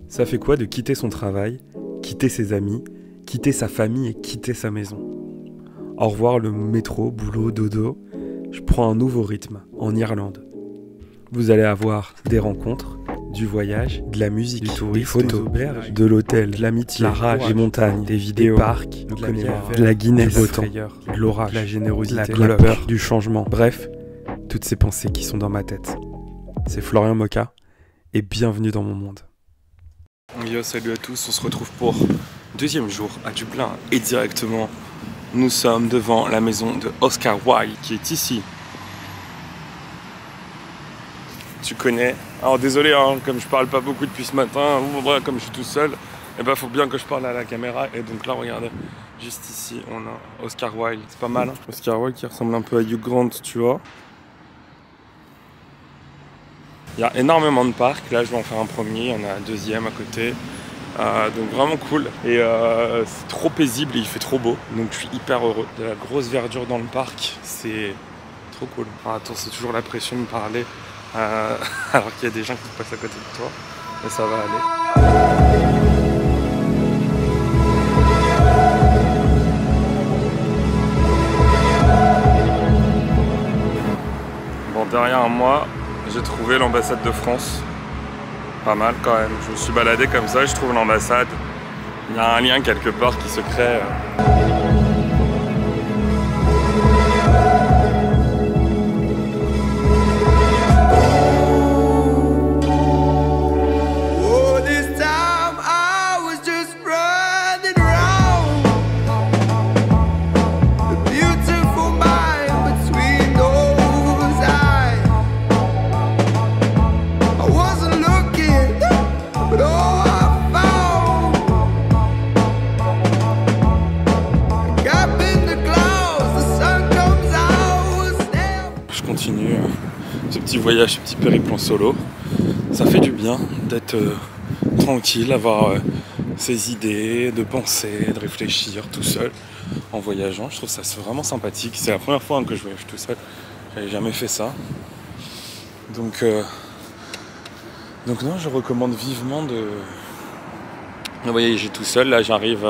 Ça fait quoi de quitter son travail, quitter ses amis, quitter sa famille et quitter sa maison? Au revoir le métro, boulot, dodo. Je prends un nouveau rythme en Irlande. Vous allez avoir des rencontres, du voyage, de la musique, du tourisme, des photos, de l'hôtel, de l'amitié, la rage, des montagnes, des vidéos, des parcs, de la Guinée, du beau temps, de l'orage, de la générosité, de la peur, du changement. Bref, toutes ces pensées qui sont dans ma tête. C'est Florian Moka et bienvenue dans mon monde. Yo, salut à tous, on se retrouve pour deuxième jour à Dublin et directement nous sommes devant la maison de Oscar Wilde qui est ici. Tu connais. Alors désolé, hein, comme je parle pas beaucoup depuis ce matin, comme je suis tout seul, et ben faut bien que je parle à la caméra. Et donc là, regardez, juste ici, on a Oscar Wilde, c'est pas mal. Hein. Oscar Wilde qui ressemble un peu à Hugh Grant, tu vois. Il y a énormément de parcs. Là, je vais en faire un premier, il y en a un deuxième à côté. Donc vraiment cool. Et c'est trop paisible et il fait trop beau. Donc je suis hyper heureux. De la grosse verdure dans le parc, c'est trop cool. Alors, attends, c'est toujours la pression de parler. Alors qu'il y a des gens qui passent à côté de toi, mais ça va aller. Bon, derrière moi, j'ai trouvé l'ambassade de France. Pas mal quand même. Je me suis baladé comme ça, je trouve l'ambassade. Il y a un lien quelque part qui se crée. Ce petit voyage, ce petit périple en solo, ça fait du bien d'être tranquille, avoir ses idées, de penser, de réfléchir tout seul en voyageant. Je trouve ça vraiment sympathique. C'est la première fois que je voyage tout seul. J'avais jamais fait ça. Donc non, je recommande vivement de voyager tout seul. Là, j'arrive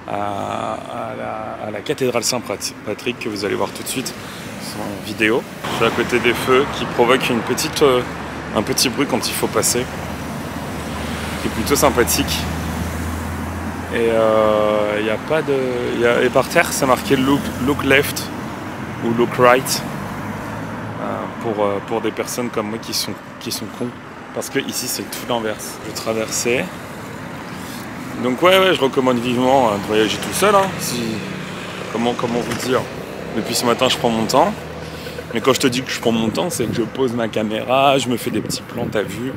à la cathédrale Saint-Patrick que vous allez voir tout de suite en vidéo. Je suis à côté des feux qui provoquent un petit bruit quand il faut passer, qui est plutôt sympathique. Et il n'y a pas de... et par terre, c'est marqué look left ou look right pour des personnes comme moi qui sont cons. Parce que ici, c'est tout l'inverse. Je traversais. Donc ouais, je recommande vivement de voyager tout seul. Hein, comment vous dire? Depuis ce matin, je prends mon temps. Mais quand je te dis que je prends mon temps, c'est que je pose ma caméra, je me fais des petits plans, t'as vu,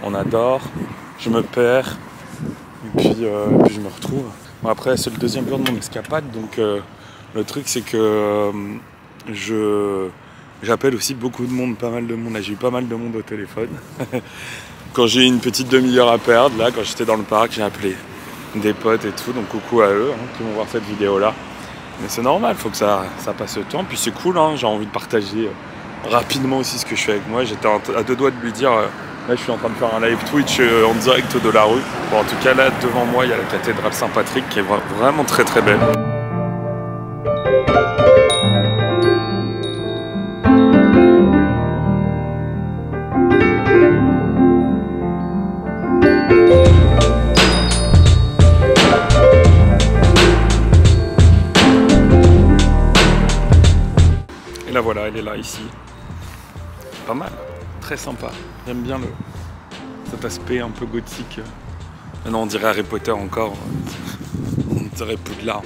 on adore, je me perds, et puis je me retrouve. Bon, après, c'est le deuxième jour de mon escapade, donc le truc, c'est que j'appelle aussi beaucoup de monde, pas mal de monde. Là, j'ai eu pas mal de monde au téléphone. Quand j'ai une petite demi-heure à perdre, là, quand j'étais dans le parc, j'ai appelé des potes et tout, donc coucou à eux qui vont voir cette vidéo-là. Mais c'est normal, il faut que ça passe le temps. Puis c'est cool, hein, j'ai envie de partager rapidement aussi ce que je fais avec moi. J'étais à deux doigts de lui dire, là je suis en train de faire un live Twitch en direct de la rue. Bon, en tout cas là devant moi il y a la cathédrale Saint-Patrick qui est vraiment très très belle. Et là voilà, elle est là ici. Pas mal, très sympa. J'aime bien cet aspect un peu gothique. Maintenant on dirait Harry Potter encore. On dirait Poudlard.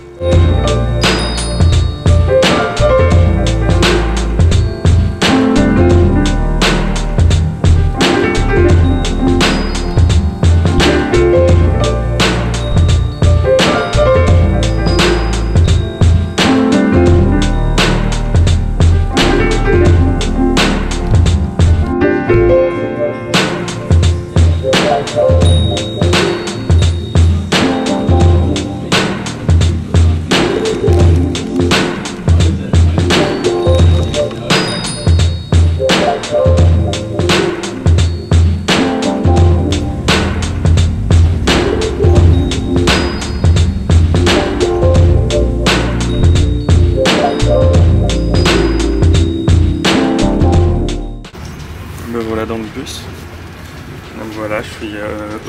suis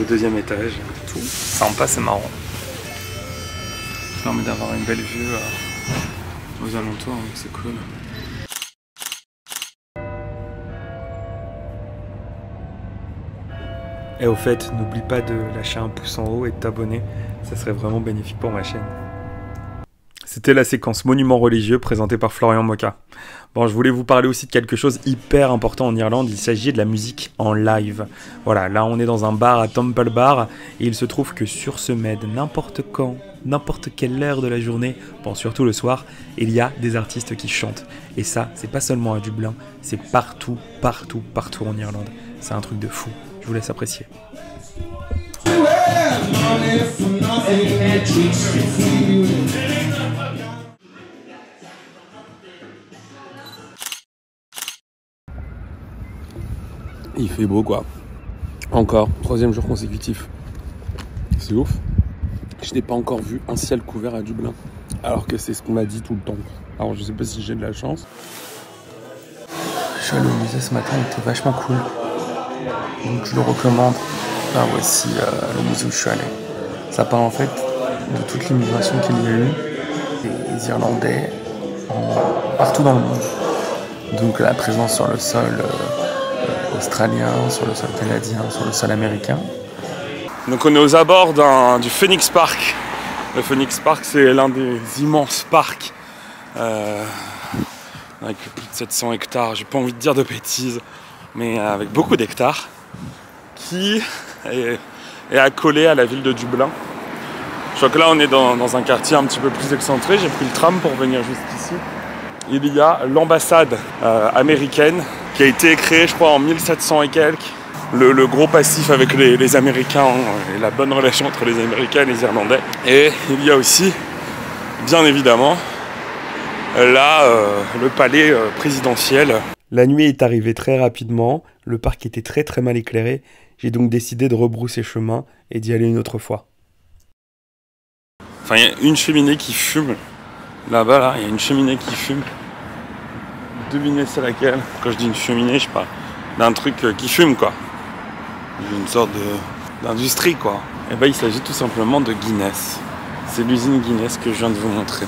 au deuxième étage. Tout sympa, c'est marrant. Ça permet d'avoir une belle vue aux alentours, donc c'est cool. Et au fait, n'oublie pas de lâcher un pouce en haut et de t'abonner, ça serait vraiment bénéfique pour ma chaîne. C'était la séquence Monument religieux présentée par Florian Moka. Bon, je voulais vous parler aussi de quelque chose hyper important en Irlande, il s'agit de la musique en live. Voilà, là on est dans un bar à Temple Bar, et il se trouve que sur ce med, n'importe quand, n'importe quelle heure de la journée, bon surtout le soir, il y a des artistes qui chantent. Et ça, c'est pas seulement à Dublin, c'est partout, partout, partout en Irlande. C'est un truc de fou. Je vous laisse apprécier. Il fait beau quoi. Encore, 3e jour consécutif. C'est ouf. Je n'ai pas encore vu un ciel couvert à Dublin. Alors que c'est ce qu'on m'a dit tout le temps. Alors je sais pas si j'ai de la chance. Je suis allé au musée ce matin, il était vachement cool. Donc je le recommande. Là voici le musée où je suis allé. Ça parle en fait de toute l'immigration qu'il y a eu des Irlandais partout dans le monde. Donc la présence sur le sol australien, sur le sol canadien, sur le sol américain. Donc on est aux abords du Phoenix Park. Le Phoenix Park c'est l'un des immenses parcs avec plus de 700 hectares, j'ai pas envie de dire de bêtises, mais avec beaucoup d'hectares, qui est accolé à la ville de Dublin. Je crois que là on est dans un quartier un petit peu plus excentré, j'ai pris le tram pour venir jusqu'ici. Il y a l'ambassade américaine qui a été créée je crois en 1700 et quelques. Le gros passif avec les Américains et la bonne relation entre les Américains et les Irlandais. Et il y a aussi, bien évidemment, là, le palais présidentiel. La nuit est arrivée très rapidement, le parc était très très mal éclairé. J'ai donc décidé de rebrousser chemin et d'y aller une autre fois. Enfin, il y a une cheminée qui fume. Là-bas, là, il y a une cheminée qui fume. Devinez c'est laquelle. Quand je dis une cheminée, je parle d'un truc qui fume, quoi. Une sorte d'industrie, quoi. Et ben, il s'agit tout simplement de Guinness. C'est l'usine Guinness que je viens de vous montrer.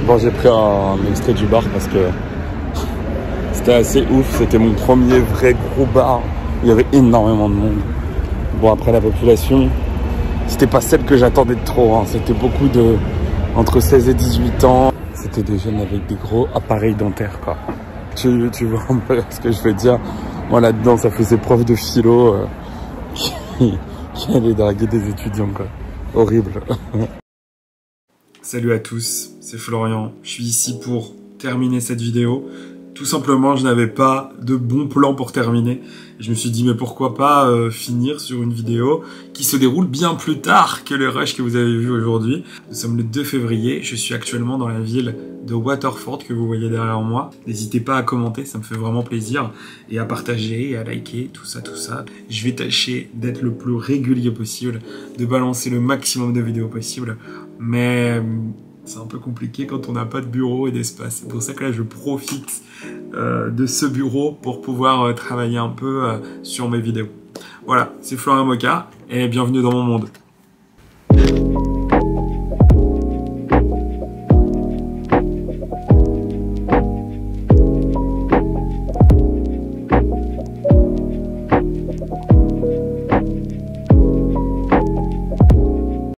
Bon, j'ai pris un extrait du bar parce que c'était assez ouf. C'était mon premier vrai gros bar. Il y avait énormément de monde. Bon, après la population, c'était pas celle que j'attendais de trop. Hein. C'était beaucoup de entre 16 et 18 ans. C'était des jeunes avec des gros appareils dentaires, quoi. Tu vois un peu ce que je veux dire. Moi, là-dedans, ça faisait prof de philo qui allait draguer des étudiants, quoi. Horrible. Salut à tous, c'est Florian. Je suis ici pour terminer cette vidéo. Tout simplement, je n'avais pas de bon plan pour terminer. Et je me suis dit, mais pourquoi pas finir sur une vidéo qui se déroule bien plus tard que le rush que vous avez vu aujourd'hui. Nous sommes le 2 février, je suis actuellement dans la ville de Waterford que vous voyez derrière moi. N'hésitez pas à commenter, ça me fait vraiment plaisir. Et à partager, et à liker, tout ça, tout ça. Je vais tâcher d'être le plus régulier possible, de balancer le maximum de vidéos possible. Mais c'est un peu compliqué quand on n'a pas de bureau et d'espace. C'est pour ça que là, je profite de ce bureau pour pouvoir travailler un peu sur mes vidéos. Voilà, c'est Florian Moka et bienvenue dans mon monde.